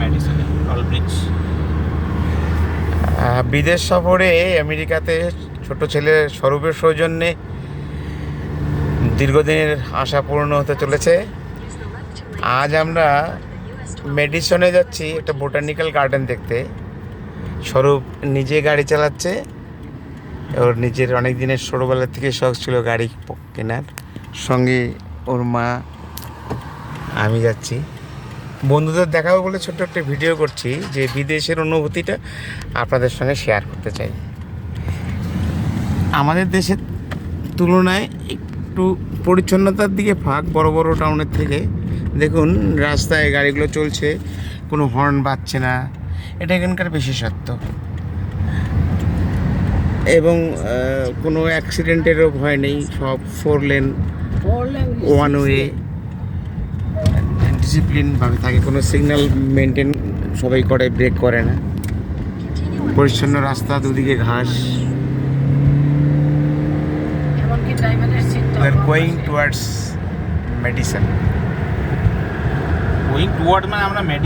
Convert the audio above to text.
Medicine টল bridge. বিদেশ সফরে আমেরিকাতে ছোট ছেলে স্বরূপের সৌজন্যে দীর্ঘদিনের আশা পূর্ণ হতে চলেছে। আজ আমরা মেডিসনে যাচ্ছি একটা বোটানিক্যাল গার্ডেন দেখতে। স্বরূপ নিজে গাড়ি চালাচ্ছে, ওর নিজের অনেক দিনের ছোটোবেলার থেকে শখ ছিল গাড়ি কেনার। সঙ্গে ওর মা, আমি যাচ্ছি। বন্ধুদের দেখাবো বলে ছোট্ট একটা ভিডিও করছি, যে বিদেশের অনুভূতিটা আপনাদের সঙ্গে শেয়ার করতে চাই। আমাদের দেশের তুলনায় একটু পরিচ্ছন্নতার দিকে ফাঁক বড় বড় টাউনের থেকে। দেখুন রাস্তায় গাড়িগুলো চলছে, কোনো হর্ন বাজছে না, এটা এখানকার বিশেষত্ব। এবং কোনো অ্যাক্সিডেন্টেরও ভয় নেই, সব 4 লেন, 1 ওয়ে, ডিসিপ্লিনভাবে থাকে, কোনো সিগন্যাল মেনটেন সবাই করে, ব্রেক করে না। পরিচ্ছন্ন রাস্তা, দুদিকে ঘাস। We are going towards medicine. Going toward মানে আমরা